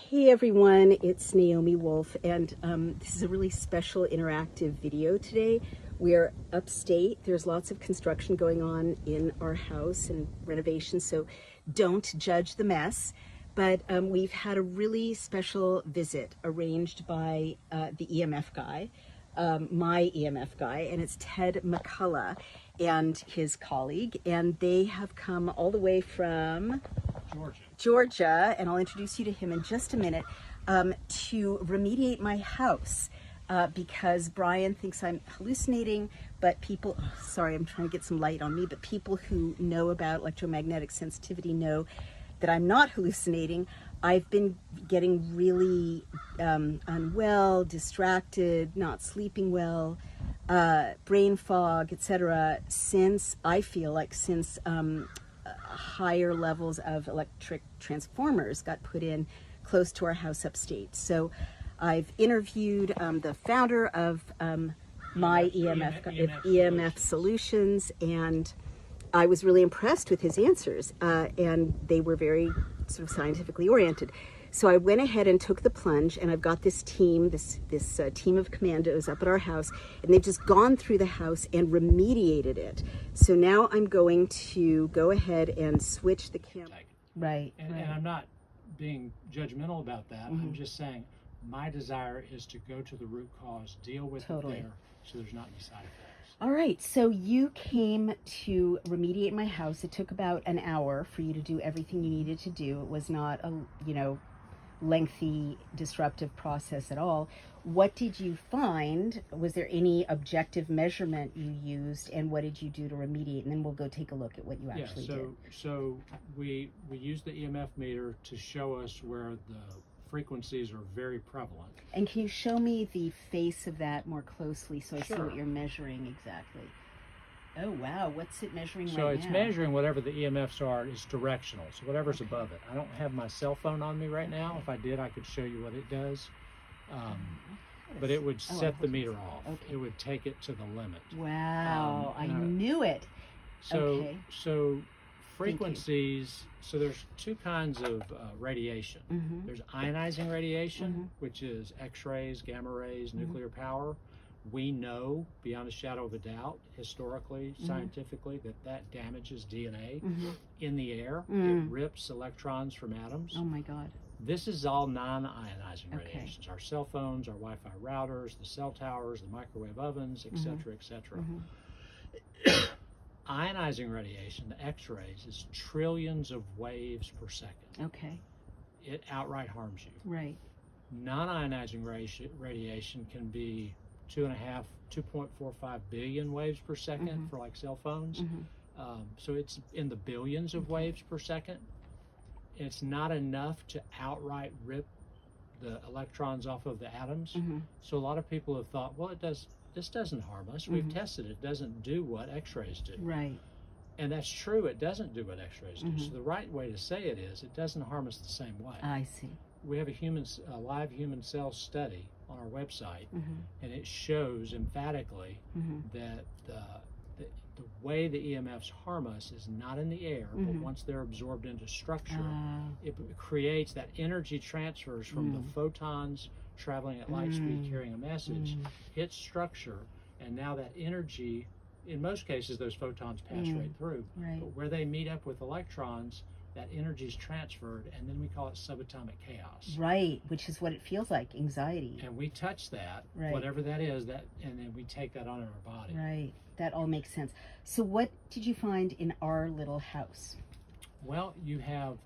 Hey everyone, it's Naomi Wolf, and this is a really special interactive video today. We're upstate. There's lots of construction going on in our house and renovation, so don't judge the mess. But we've had a really special visit arranged by the EMF guy, my EMF guy, and it's Ted McCullough and his colleague, and they have come all the way from Georgia, and I'll introduce you to him in just a minute, to remediate my house because Brian thinks I'm hallucinating, but people, sorry, I'm trying to get some light on me, but people who know about electromagnetic sensitivity know that I'm not hallucinating. I've been getting really unwell, distracted, not sleeping well, brain fog, etc. since higher levels of electric transformers got put in close to our house upstate. So I've interviewed the founder of my EMF Solutions, and I was really impressed with his answers, and they were very sort of scientifically oriented. So I went ahead and took the plunge, and I've got this team, this team of commandos up at our house, and they've just gone through the house and remediated it. So now I'm going to go ahead and switch the camera. Right. And I'm not being judgmental about that. I'm just saying my desire is to go to the root cause, deal with it there, so there's not any side effects. All right, so you came to remediate my house. It took about an hour for you to do everything you needed to do. It was not a, lengthy, disruptive process at all. What did you find? Was there any objective measurement you used, and what did you do to remediate? And then we'll go take a look at what you actually did. So we used the EMF meter to show us where the frequencies are very prevalent. And can you show me the face of that more closely so I see Sure. what you're measuring exactly? Oh wow, what's it measuring right now? So it's measuring whatever the EMFs are. It's directional, so whatever's above it. I don't have my cell phone on me right now. If I did, I could show you what it does. But it would set the meter off. It would take it to the limit. Wow, I knew it. So frequencies, so there's two kinds of radiation. There's ionizing radiation, which is X-rays, gamma rays, nuclear power. We know beyond a shadow of a doubt, historically, scientifically, that damages DNA in the air. It rips electrons from atoms. Oh my God. This is all non-ionizing radiations. Our cell phones, our Wi-Fi routers, the cell towers, the microwave ovens, etc., etc. Ionizing radiation, the X-rays, is trillions of waves per second. Okay. It outright harms you. Right. Non-ionizing radiation can be 2.45 billion waves per second for like cell phones. So it's in the billions of waves per second. It's not enough to outright rip the electrons off of the atoms. So a lot of people have thought, well, this doesn't harm us. We've tested it. It doesn't do what X-rays do. Right. And that's true. It doesn't do what X-rays do. So the right way to say it is, it doesn't harm us the same way. I see. We have a live human cell study on our website, and it shows emphatically that the way the EMFs harm us is not in the air, but once they're absorbed into structure, it creates that energy transfers from the photons traveling at light speed carrying a message, hits structure, and now that energy, in most cases those photons pass right through, but where they meet up with electrons, that energy is transferred, and then we call it subatomic chaos. Right, which is what it feels like, anxiety. And we touch that, whatever that is, and then we take that on in our body. Right, that all makes sense. So what did you find in our little house? Well, you have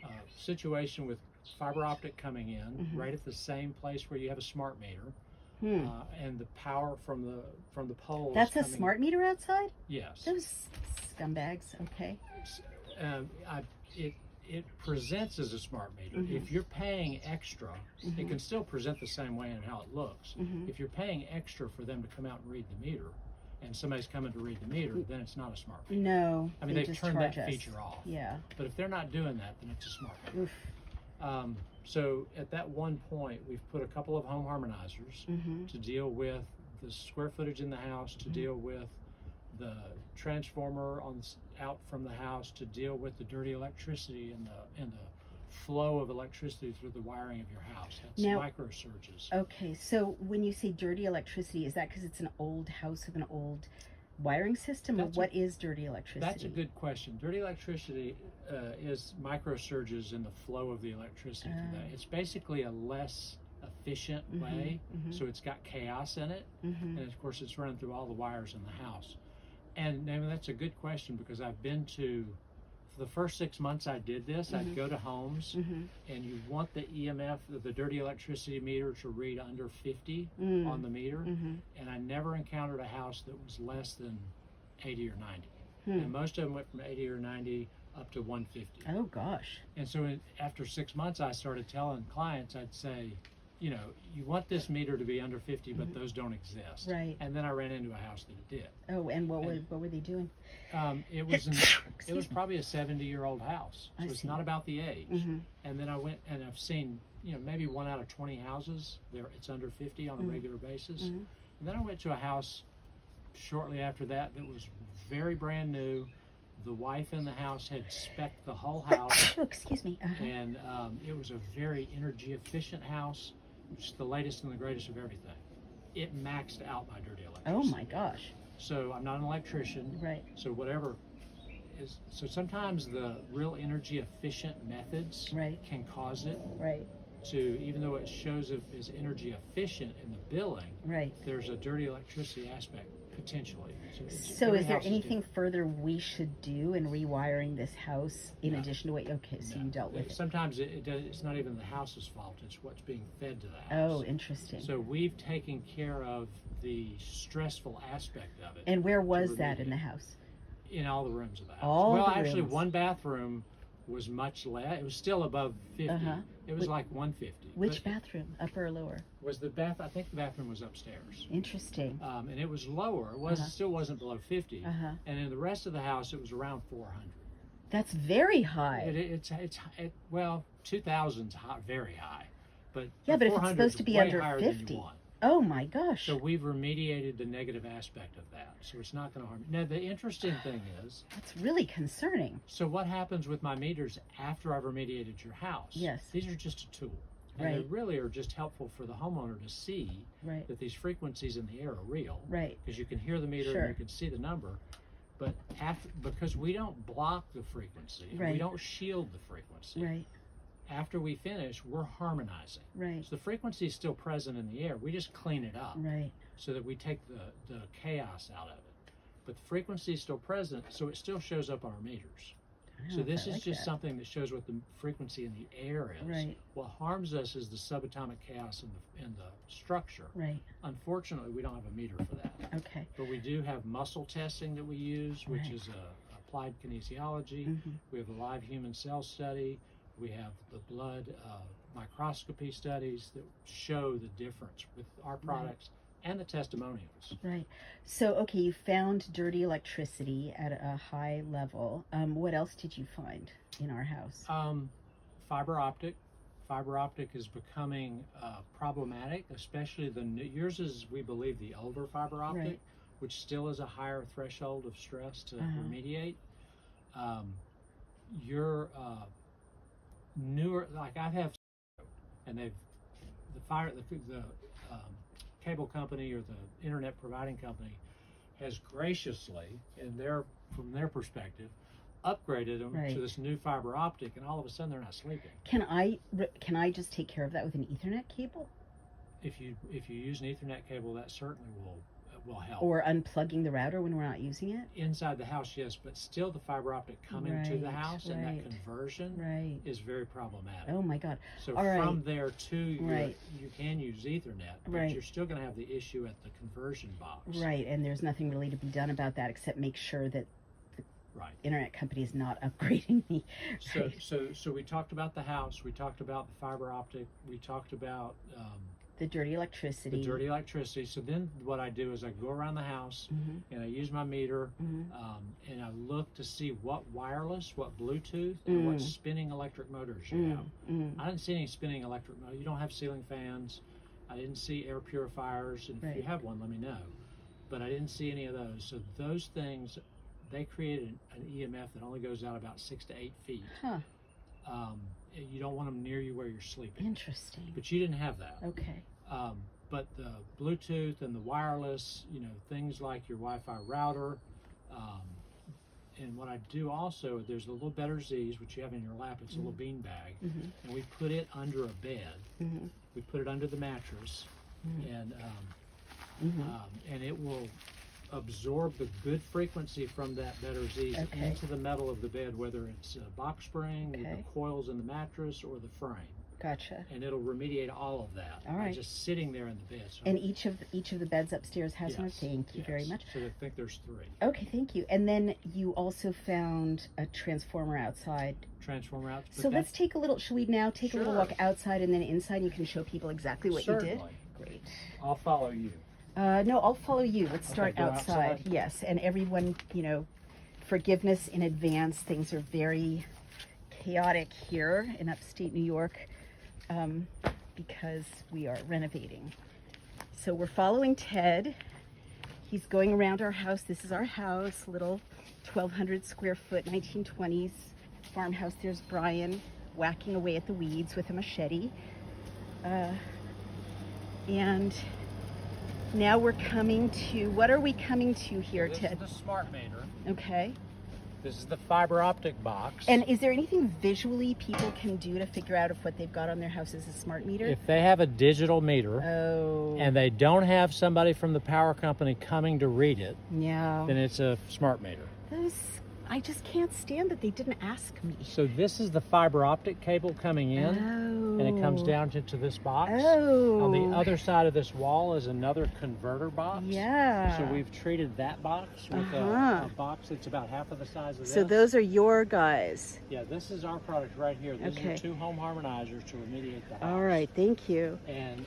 a situation with fiber optic coming in right at the same place where you have a smart meter. And the power from the poles. That's a smart meter outside? Yes. Those scumbags, okay. It presents as a smart meter. If you're paying extra, it can still present the same way in how it looks. If you're paying extra for them to come out and read the meter, and somebody's coming to read the meter, then it's not a smart meter. No, I mean, they've turned that feature off. Yeah. But if they're not doing that, then it's a smart meter. So at that one point, we've put a couple of home harmonizers to deal with the square footage in the house, to deal with the transformer out from the house, to deal with the dirty electricity in the flow of electricity through the wiring of your house. It's Now, microsurges. okay, so when you say dirty electricity, is that because it's an old house with an old wiring system, or what is dirty electricity? That's a good question. Dirty electricity is microsurges in the flow of the electricity through that. It's basically a less efficient way, so it's got chaos in it, and of course it's running through all the wires in the house. And Naomi, that's a good question, because I've been to, for the first 6 months I did this, I'd go to homes, and you want the EMF, the dirty electricity meter, to read under 50 on the meter, and I never encountered a house that was less than 80 or 90. And most of them went from 80 or 90 up to 150. Oh gosh. And so after 6 months, I started telling clients, I'd say, you know, you want this meter to be under 50, but those don't exist. Right. And then I ran into a house that it did. Oh, and what were they doing? It was probably a 70-year-old house, so it's not about the age. And then I went, and I've seen, you know, maybe 1 out of 20 houses there it's under 50 on a regular basis. And then I went to a house shortly after that was very brand new. The wife in the house had spec'd the whole house. Excuse me. And it was a very energy efficient house, which is the latest and the greatest of everything. It maxed out my dirty electricity. Oh my gosh. So I'm not an electrician. Right. So whatever is, so sometimes the real energy efficient methods can cause it. Right. To, even though it shows it as energy efficient in the billing, there's a dirty electricity aspect potentially. So is there anything further we should do in rewiring this house in addition to what, so you dealt with it? Sometimes it's not even the house's fault, it's what's being fed to the house. Oh, interesting. So we've taken care of the stressful aspect of it. And where was that in the house? In all the rooms of the house. All well, the actually, rooms. one bathroom was much less. It was still above 50. It was like 150. Which bathroom, upper or lower? Was the bath? I think the bathroom was upstairs. Interesting. And it was lower. It was still wasn't below 50. And in the rest of the house, it was around 400. That's very high. Well, 2000's high, very high, but yeah, but if it's supposed to be under 50. Oh my gosh. So we've remediated the negative aspect of that, so it's not going to harm you. Now the interesting thing is, that's really concerning. So what happens with my meters after I've remediated your house? Yes. These are just a tool. And they really are just helpful for the homeowner to see that these frequencies in the air are real. Right. Because you can hear the meter and you can see the number. But because we don't block the frequency, we don't shield the frequency. Right. After we finish, we're harmonizing. Right. So the frequency is still present in the air. We just clean it up. Right. So that we take the chaos out of it. But the frequency is still present, so it still shows up on our meters. So this is just something that shows what the frequency in the air is. Right. What harms us is the subatomic chaos in the structure. Right. Unfortunately, we don't have a meter for that. Okay. But we do have muscle testing that we use, which is applied kinesiology. We have a live human cell study. We have the blood microscopy studies that show the difference with our products and the testimonials. Right. So, okay, you found dirty electricity at a high level. What else did you find in our house? Fiber optic. Fiber optic is becoming problematic, especially yours is, we believe, the older fiber optic, which still is a higher threshold of stress to remediate. Your newer, like I have, and the cable company or the internet providing company has graciously, from their perspective, upgraded them to this new fiber optic, and all of a sudden they're not sleeping. Can I just take care of that with an Ethernet cable? If you use an Ethernet cable, that certainly will help. Or unplugging the router when we're not using it? Inside the house, yes, but still the fiber optic coming to the house and that conversion is very problematic. Oh my God. So from there to you can use Ethernet, but you're still going to have the issue at the conversion box. Right, and there's nothing really to be done about that except make sure that the internet company is not upgrading me. So we talked about the house, we talked about the fiber optic, we talked about the dirty electricity. So then what I do is I go around the house and I use my meter and I look to see what wireless, what Bluetooth, and what spinning electric motors you have. I didn't see any spinning electric motors. You don't have ceiling fans. I didn't see air purifiers. And if you have one, let me know. But I didn't see any of those. So those things, they created an EMF that only goes out about 6 to 8 feet. you don't want them near you where you're sleeping. Interesting. But you didn't have that. Okay. But the Bluetooth and the wireless, you know, things like your Wi-Fi router. And what I do also, there's a little Better Z's, which you have in your lap. It's a little bean bag. And we put it under a bed. We put it under the mattress. And it will absorb the good frequency from that Better Z's into the metal of the bed, whether it's a box spring, with the coils in the mattress, or the frame. Gotcha. And it'll remediate all of that by just sitting there in the bed. So and each of the beds upstairs has one. Thank you very much. So I think there's 3. Okay, thank you. And then you also found a transformer outside. Transformer outside. So let's take a little. Should we now take a little walk outside and then inside? And you can show people exactly what you did. Great. I'll follow you. No, I'll follow you. Let's start outside. Yes, and everyone, you know, forgiveness in advance. Things are very chaotic here in upstate New York. Because we are renovating. So we're following Ted. He's going around our house. This is our house, little 1,200 square foot, 1920s farmhouse. There's Brian whacking away at the weeds with a machete. And now we're coming to, what are we coming to here, Ted? This is the smart meter. Okay. This is the fiber optic box. And is there anything visually people can do to figure out if what they've got on their house is a smart meter? If they have a digital meter and they don't have somebody from the power company coming to read it, then it's a smart meter. I just can't stand that they didn't ask me. So this is the fiber optic cable coming in, and it comes down into this box. On the other side of this wall is another converter box. So we've treated that box with a box that's about half of the size of this. So those are your guys. Yeah, this is our product right here. These are 2 home harmonizers to remediate the house. All right, thank you. And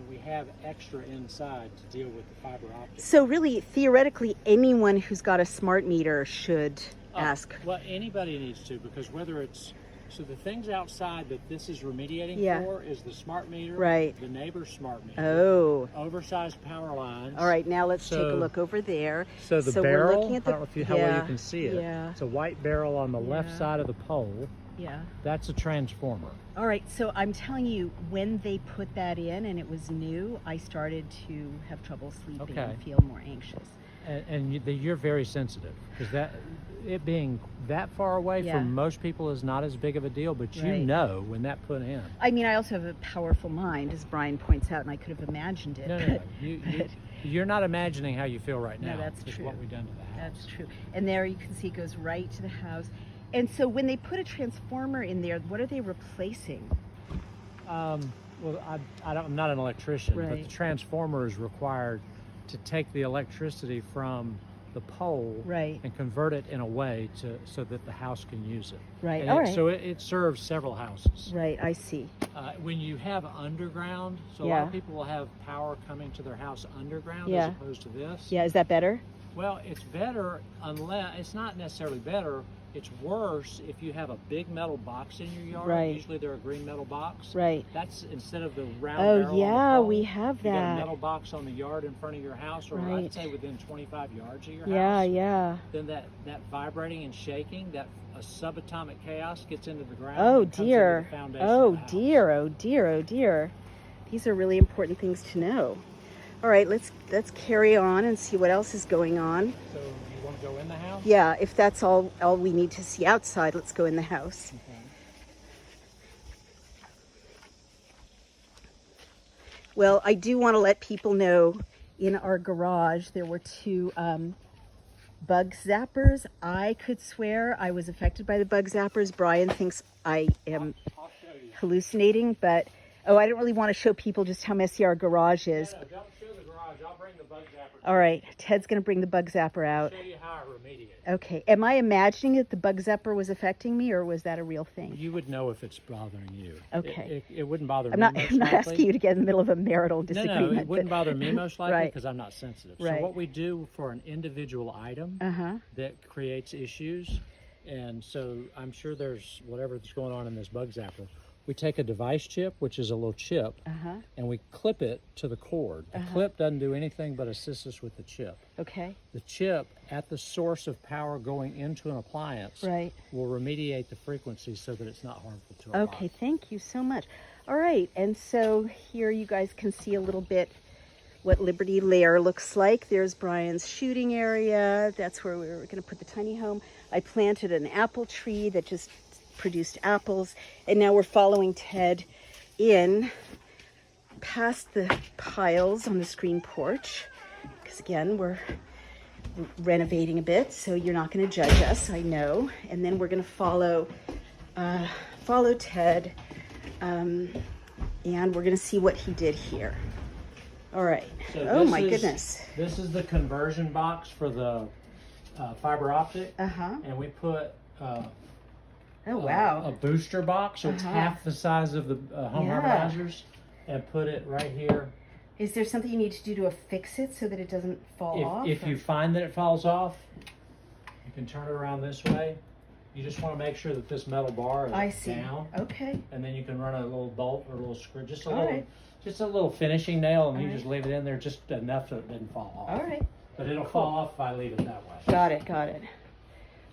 we have extra inside to deal with the fiber optic. So really, theoretically, anyone who's got a smart meter should ask. Well, anybody needs to, because whether it's, so the things outside that this is remediating for is the smart meter, the neighbor's smart meter, oversized power lines. All right, now let's take a look over there. So the barrel, I don't know how well you can see it. It's a white barrel on the left side of the pole. That's a transformer. All right, so I'm telling you, when they put that in and it was new, I started to have trouble sleeping and feel more anxious. And you're very sensitive, because it being that far away from most people is not as big of a deal, but you know when that put in. I mean, I also have a powerful mind, as Brian points out, and I could have imagined it. No. You're not imagining how you feel right now. No, that's true. What we've done to the house. That's true. And there you can see it goes right to the house. And so when they put a transformer in there, what are they replacing? Well, I'm not an electrician, but the transformer is required to take the electricity from the pole and convert it in a way so that the house can use it. So it serves several houses. I see. When you have underground, so a lot of people will have power coming to their house underground as opposed to this. Is that better? Well, it's better unless, it's not necessarily better. It's worse if you have a big metal box in your yard. Usually they're a green metal box. That's instead of the round barrel on the pole, we have that. You got a metal box on the yard in front of your house, or I'd say within 25 yards of your house. Then that vibrating and shaking, that a subatomic chaos gets into the ground. Oh dear. Oh dear. Oh dear. Oh dear. These are really important things to know. All right, let's carry on and see what else is going on. So you want to go in the house? Yeah, if that's all we need to see outside, let's go in the house. Well, I do want to let people know, in our garage there were 2 bug zappers. I could swear I was affected by the bug zappers. Brian thinks I am hallucinating, but I don't really want to show people just how messy our garage is. Don't show the garage. I'll bring the bug zapper. All right, Ted's going to bring the bug zapper out. I'll show you how I remediate. Okay, am I imagining that the bug zapper was affecting me, or was that a real thing? You would know if it's bothering you. Okay. It wouldn't bother me. I'm not asking you to get in the middle of a marital disagreement. No, it wouldn't bother me most likely because I'm not sensitive. Right. So what we do for an individual item that creates issues, and so I'm sure there's whatever's going on in this bug zapper, we take a device chip, which is a little chip, and we clip it to the cord. The clip doesn't do anything but assist us with the chip. Okay. The chip at the source of power going into an appliance will remediate the frequency so that it's not harmful to our body. Thank you so much. All right, and so here you guys can see a little bit what Liberty Lair looks like. There's Brian's shooting area. That's where we were going to put the tiny home. I planted an apple tree that just produced apples, and now we're following Ted in past the piles on the screen porch, because again, we're renovating a bit, so you're not going to judge us, I know. And then we're going to follow Ted, and we're going to see what he did here. All right. So oh my goodness. This is the conversion box for the fiber optic, and we put oh wow, a booster box, so it's half the size of the home harmonizers, and put it right here. Is there something you need to do to affix it so that it doesn't fall off? If you find that it falls off, you can turn it around this way. You just want to make sure that this metal bar is down. Okay. And then you can run a little bolt or a little screw, just a little finishing nail, and you just leave it in there just enough so it doesn't fall off. All right. But it'll fall off if I leave it that way. Got it.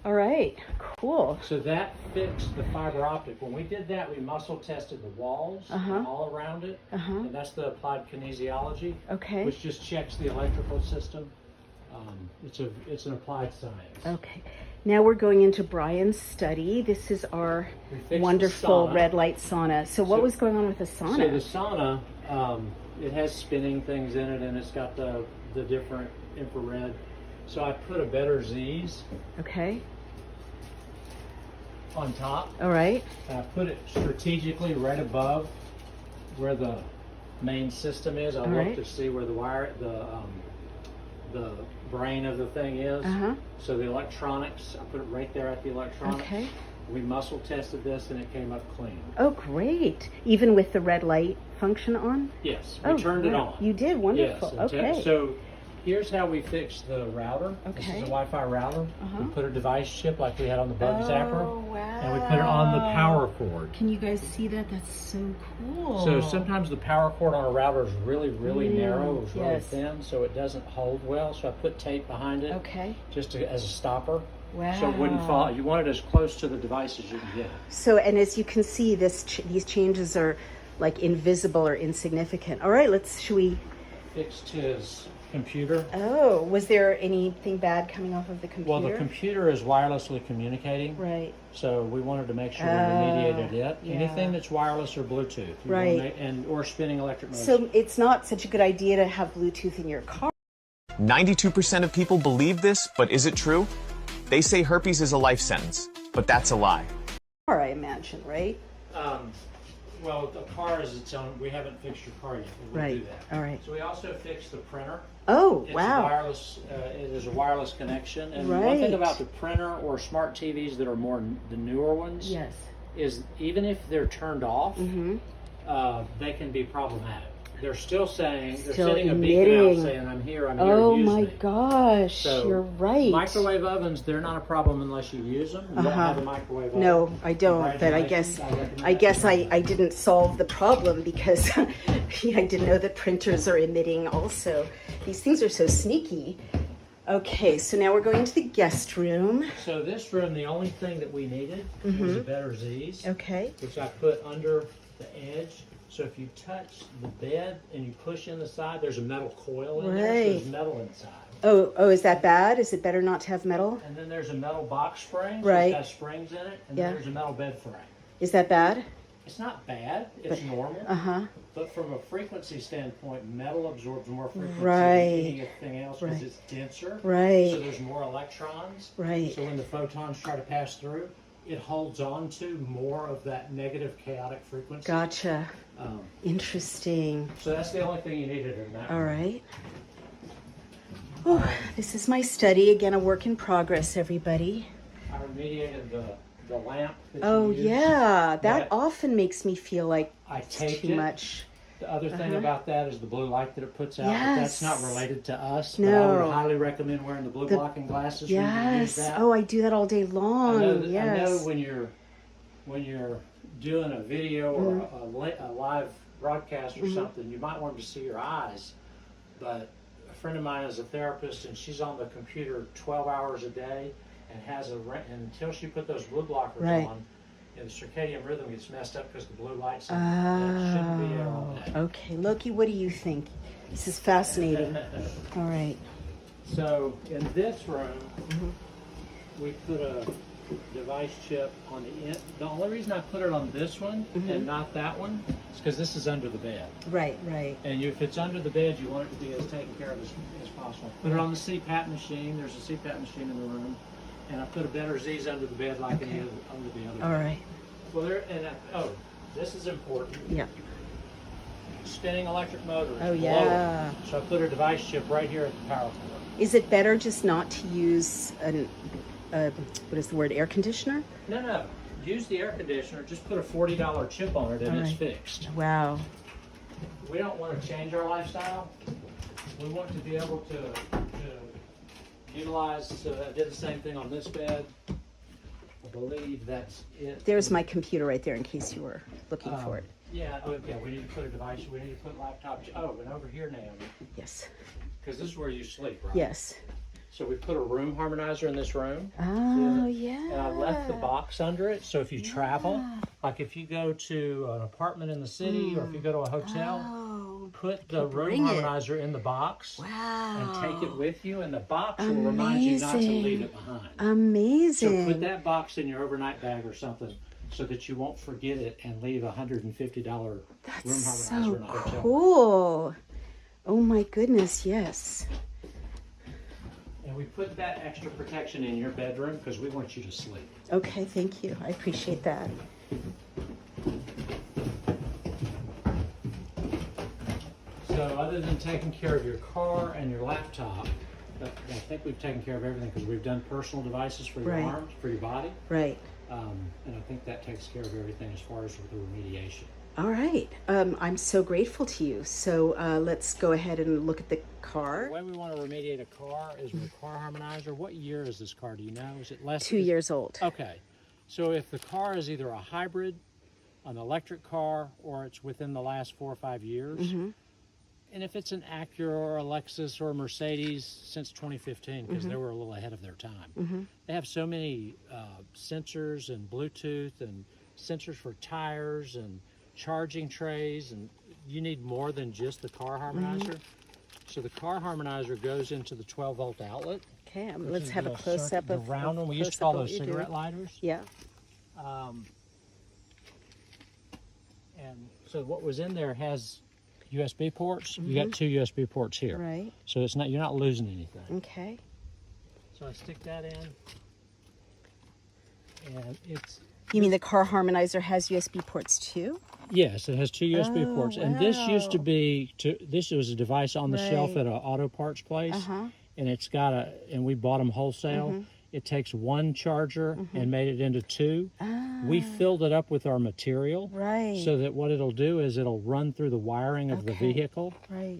All right, cool. So that fixed the fiber optic. When we did that, we muscle tested the walls and all around it, and that's the applied kinesiology, which just checks the electrical system. It's an applied science. Okay. Now we're going into Brian's study. This is our wonderful red light sauna. So what was going on with the sauna? So the sauna, it has spinning things in it, and it's got the different infrared. So I put a better Z's on top. All right. And I put it strategically right above where the main system is. I look to see where the brain of the thing is. So the electronics, I put it right there at the electronics. We muscle tested this, and it came up clean. Oh, great. Even with the red light function on? Yes, we turned it on. You did? Wonderful. Yes, so here's how we fixed the router. This is a Wi-Fi router. We put a device chip like we had on the bug zapper. Wow. And we put it on the power cord. Can you guys see that? That's so cool. So sometimes the power cord on a router is really, really narrow. It's really thin, so it doesn't hold well. So I put tape behind it just as a stopper. Wow. So it wouldn't fall. You want it as close to the device as you can get. So, and as you can see, these changes are like invisible or insignificant. All right, should we? Fixed his computer. Oh, was there anything bad coming off of the computer? Well, the computer is wirelessly communicating. Right. So we wanted to make sure we remediated it. Anything that's wireless or Bluetooth. Or spinning electric motors. So it's not such a good idea to have Bluetooth in your car. 92% of people believe this, but is it true? They say herpes is a life sentence, but that's a lie. I imagine, right? Well, the car is its own. We haven't fixed your car yet. We'll do that. All right. So we also fixed the printer. Oh, it's wow. Wireless. It is a wireless connection. And one thing about the printer or smart TVs that are more the newer ones is even if they're turned off, they can be problematic. They're still saying, they're sending a beacon out saying, I'm here, use Oh me. my gosh, So, you're right. Microwave ovens, they're not a problem unless you use them. You don't have a microwave oven. No, I don't, but I guess I didn't solve the problem because I didn't know that printers are emitting also. These things are so sneaky. Okay, so now we're going to the guest room. So this room, the only thing that we needed was a better Z's. Okay. Which I put under the edge. So if you touch the bed and you push in the side, there's a metal coil in there, so there's metal inside. Oh, is that bad? Is it better not to have metal? And then there's a metal box spring, so it has springs in it, and then there's a metal bed frame. Is that bad? It's not bad, it's normal. But from a frequency standpoint, metal absorbs more frequency than anything else because it's denser. So there's more electrons. So when the photons try to pass through, it holds on to more of that negative chaotic frequency. Gotcha. Interesting. So that's the only thing you needed in that. All right. Oh, this is my study. Again, a work in progress, everybody. I remediated the lamp that you used. That often makes me feel like it's too much. The other thing about that is the blue light that it puts out. Yes. But that's not related to us. No. But I would highly recommend wearing the blue blocking glasses when you use that. Oh, I do that all day long. I know when you're doing a video or a live broadcast or something, you might want to see your eyes. But a friend of mine is a therapist, and she's on the computer 12 hours a day, and and until she put those blue blockers on, the circadian rhythm gets messed up because the blue light's in it shouldn't be there all day. Okay, Loki, what do you think? This is fascinating. All right. So in this room, we put a device chip on the end. The only reason I put it on this one and not that one is because this is under the bed. Right, right. And if it's under the bed, you want it to be as taken care of as possible. Put it on the CPAP machine. There's a CPAP machine in the room. And I put a better Z's under the bed like under the other All bed. right. Well, this is important. Yeah. Spinning electric motors. Oh, yeah. So I put a device chip right here at the power cord. Is it better just not to use what is the word, air conditioner? No. Use the air conditioner. Just put a $40 chip on it and it's fixed. Wow. We don't want to change our lifestyle. We want to be able to utilize, I did the same thing on this bed. I believe that's it. There's my computer right there in case you were looking for it. Yeah, okay, we need to put a device, we need to put laptop, and over here, Naomi, Yes. because this is where you sleep, right? Yes. So we put a room harmonizer in this room. Oh, yeah. And I left the box under it, so if you travel, like if you go to an apartment in the city or if you go to a hotel, put the room harmonizer in the box and take it with you, and the box will remind you not to leave it behind. Amazing. So put that box in your overnight bag or something so that you won't forget it and leave a $150 room harmonizer in a hotel. Cool. Oh my goodness, yes. And we put that extra protection in your bedroom because we want you to sleep. Okay, thank you. I appreciate that. So other than taking care of your car and your laptop, I think we've taken care of everything because we've done personal devices for your arms, for your body. Right. And I think that takes care of everything as far as the remediation. All right. I'm so grateful to you. So let's go ahead and look at the car. The way we want to remediate a car is with a car harmonizer. What year is this car? Do you know? Is it less? 2 years old. Okay. So if the car is either a hybrid, an electric car, or it's within the last 4 or 5 years, and if it's an Acura or a Lexus or a Mercedes since 2015, because they were a little ahead of their time, they have so many sensors and Bluetooth and sensors for tires and charging trays, and you need more than just the car harmonizer. So the car harmonizer goes into the 12-volt outlet. Okay, let's have a close-up of the round one. We used to call those cigarette lighters. Yeah. And so what was in there has USB ports. You got 2 USB ports here. Right. So it's not, you're not losing anything. Okay. So I stick that in, and it's. You mean the car harmonizer has USB ports too? Yes, it has 2 USB ports, and this used to be this was a device on the shelf at an auto parts place, and it's got and we bought them wholesale. It takes one charger and made it into 2. We filled it up with our material, so that what it'll do is it'll run through the wiring of the vehicle,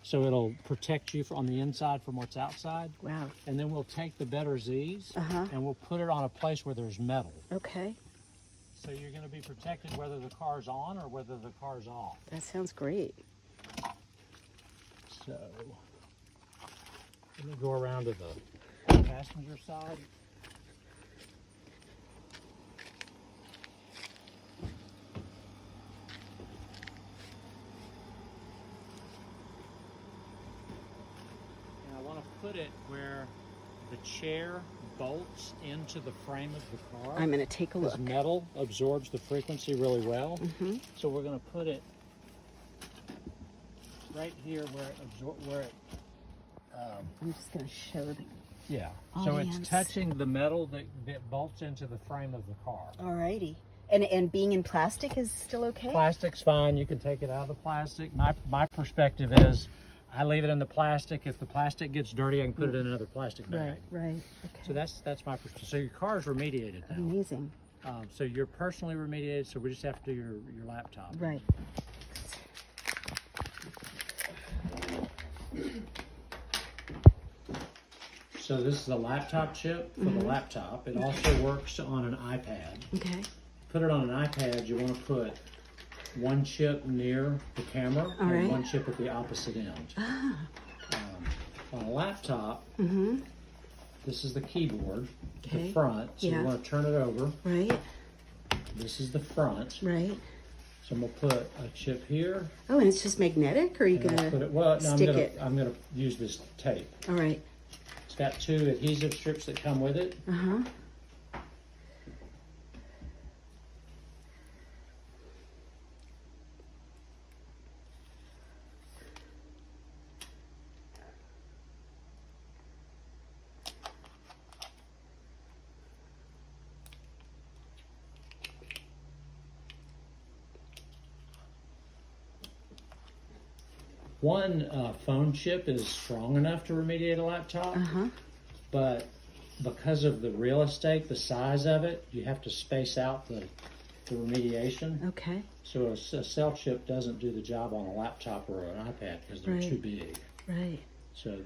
so it'll protect you on the inside from what's outside. Wow. And then we'll take the better Z's and we'll put it on a place where there's metal. Okay. So you're going to be protected whether the car's on or whether the car's off. That sounds great. So let me go around to the passenger side. And I want to put it where the chair bolts into the frame of the car. I'm going to take a look. This metal absorbs the frequency really well. So we're going to put it right here where it I'm just going to show the so audience. it's touching the metal that bolts into the frame of the car. Alrighty. And being in plastic is still okay? Plastic's fine. You can take it out of the plastic. My perspective is I leave it in the plastic. If the plastic gets dirty, I can put it in another plastic bag. Right. Okay. So that's my perspective. So your car is remediated now. Amazing. So you're personally remediated, so we just have to do your laptop. Right. So this is a laptop chip for the laptop. It also works on an iPad. Okay. put it on an iPad, you want to put one chip near the camera and one chip at the opposite end. On a laptop, this is the keyboard, the front, so you want to turn it over. Right. This is the front. Right. So I'm going to put a chip here. Oh, and it's just magnetic, or are you going to stick it? I'm going to use this tape. All right. It's got 2 adhesive strips that come with it. One phone chip is strong enough to remediate a laptop, but because of the real estate, the size of it, you have to space out the remediation. Okay. So a cell chip doesn't do the job on a laptop or an iPad because they're too big. Right. So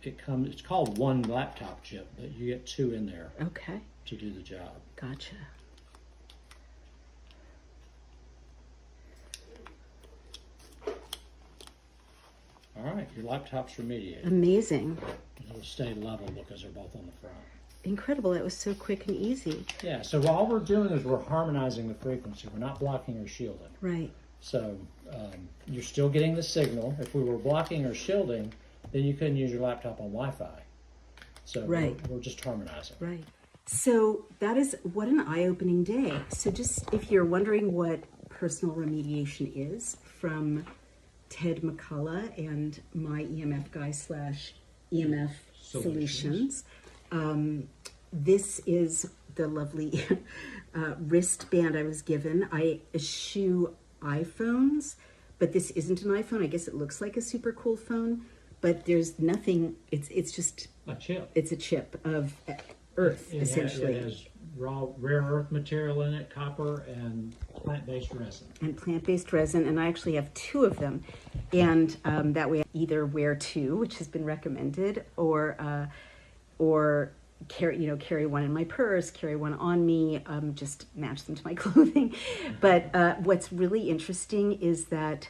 it's called one laptop chip, but you get 2 in there. Okay. To do the job. Gotcha. All right, your laptop's remediated. Amazing. It'll stay level because they're both on the front. Incredible. That was so quick and easy. Yeah, so all we're doing is we're harmonizing the frequency. We're not blocking or shielding. Right. So you're still getting the signal. If we were blocking or shielding, then you couldn't use your laptop on Wi-Fi. So we're just harmonizing. Right. So that is, what an eye-opening day. So just if you're wondering what personal remediation is, from Ted McCullough and my EMF guy / EMF Solutions. This is the lovely wristband I was given. I eschew iPhones, but this isn't an iPhone. I guess it looks like a super cool phone, but there's nothing. It's just a chip. It's a chip of earth, essentially. It has rare earth material in it, copper, and plant-based resin. And I actually have 2 of them, and that way I either wear 2, which has been recommended, or carry one in my purse, carry one on me, just match them to my clothing. But what's really interesting is that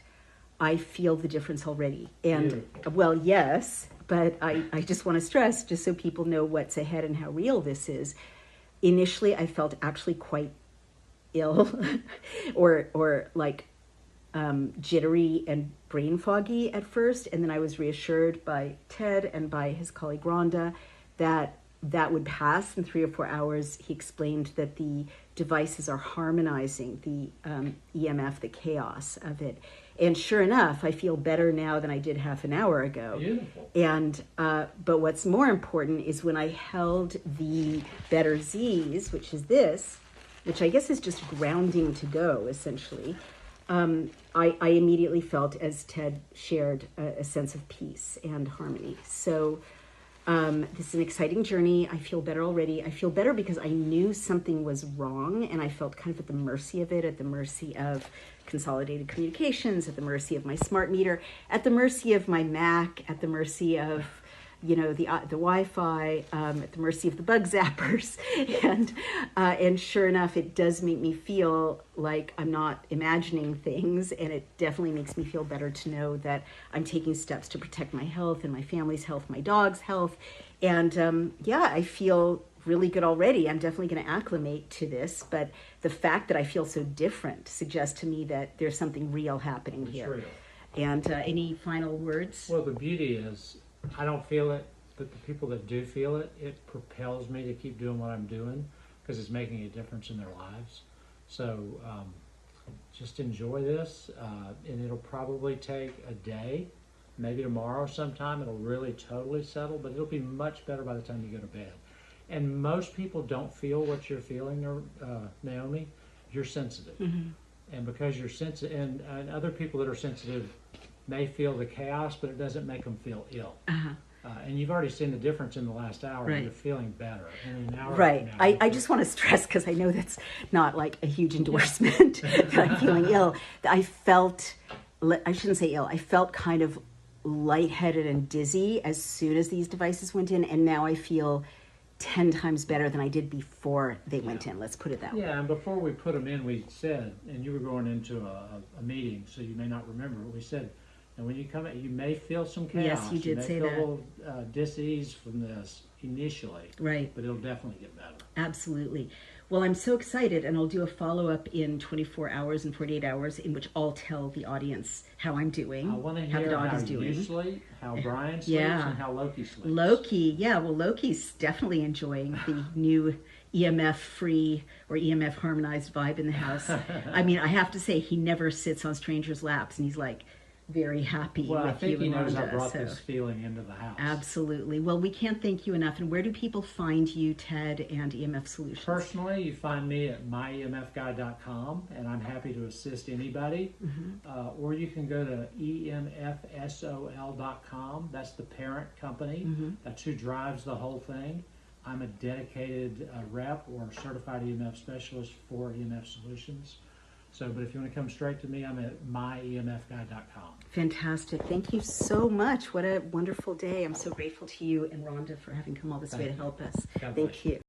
I feel the difference already. And well, yes, but I just want to stress, just so people know what's ahead and how real this is. Initially, I felt actually quite ill or like jittery and brain foggy at first. And then I was reassured by Ted and by his colleague Rhonda that would pass in 3 or 4 hours. He explained that the devices are harmonizing the EMF, the chaos of it. And sure enough, I feel better now than I did half an hour ago. Beautiful. And but what's more important is when I held the Better Z's, which is this, which I guess is just grounding to go, essentially, I immediately felt, as Ted shared, a sense of peace and harmony. So this is an exciting journey. I feel better already. I feel better because I knew something was wrong, and I felt kind of at the mercy of it, at the mercy of Consolidated Communications, at the mercy of my smart meter, at the mercy of my Mac, at the mercy of the Wi-Fi, at the mercy of the bug zappers, and sure enough, it does make me feel like I'm not imagining things, and it definitely makes me feel better to know that I'm taking steps to protect my health and my family's health, my dog's health, and I feel really good already. I'm definitely going to acclimate to this, but the fact that I feel so different suggests to me that there's something real happening here. Real. And any final words? Well, the beauty is, I don't feel it, but the people that do feel it, it propels me to keep doing what I'm doing because it's making a difference in their lives. So just enjoy this, and it'll probably take a day, maybe tomorrow sometime. It'll really totally settle, but it'll be much better by the time you go to bed. And most people don't feel what you're feeling, Naomi. You're sensitive. And because you're sensitive, and other people that are sensitive may feel the chaos, but it doesn't make them feel ill. And you've already seen the difference in the last hour. Right. You're feeling better. And an hour Right. now, I just want to stress, because I know that's not like a huge endorsement that I'm feeling ill. I felt, I shouldn't say ill, I felt kind of lightheaded and dizzy as soon as these devices went in, and now I feel 10 times better than I did before they went in. Let's put it that way. Yeah, and before we put them in, we said, and you were going into a meeting, so you may not remember, but we said, and when you come in, you may feel some chaos. Yes, you did say may feel that. a little dis-ease from this initially. Right. But it'll definitely get better. Absolutely. Well, I'm so excited, and I'll do a follow-up in 24 hours and 48 hours in which I'll tell the audience how I'm doing, I want to how the hear dog how is you doing. sleep, how Brian sleeps, Yeah. and how Loki sleeps. Loki, yeah, well, Loki's definitely enjoying the new EMF-free or EMF harmonized vibe in the house. I mean, I have to say, he never sits on strangers' laps, and he's like very happy Well, I with think you he and knows I Rhonda, brought so. this feeling into the house. Absolutely. Well, we can't thank you enough. And where do people find you, Ted, and EMF Solutions? Personally, you find me at myemfguy.com, and I'm happy to assist anybody. Or you can go to emfsol.com. That's the parent company. That's who drives the whole thing. I'm a dedicated rep or certified EMF specialist for EMF Solutions. So, but if you want to come straight to me, I'm at myemfguy.com. Fantastic. Thank you so much. What a wonderful day. I'm so grateful to you and Rhonda for having come all this way to help us. God Thank bless you.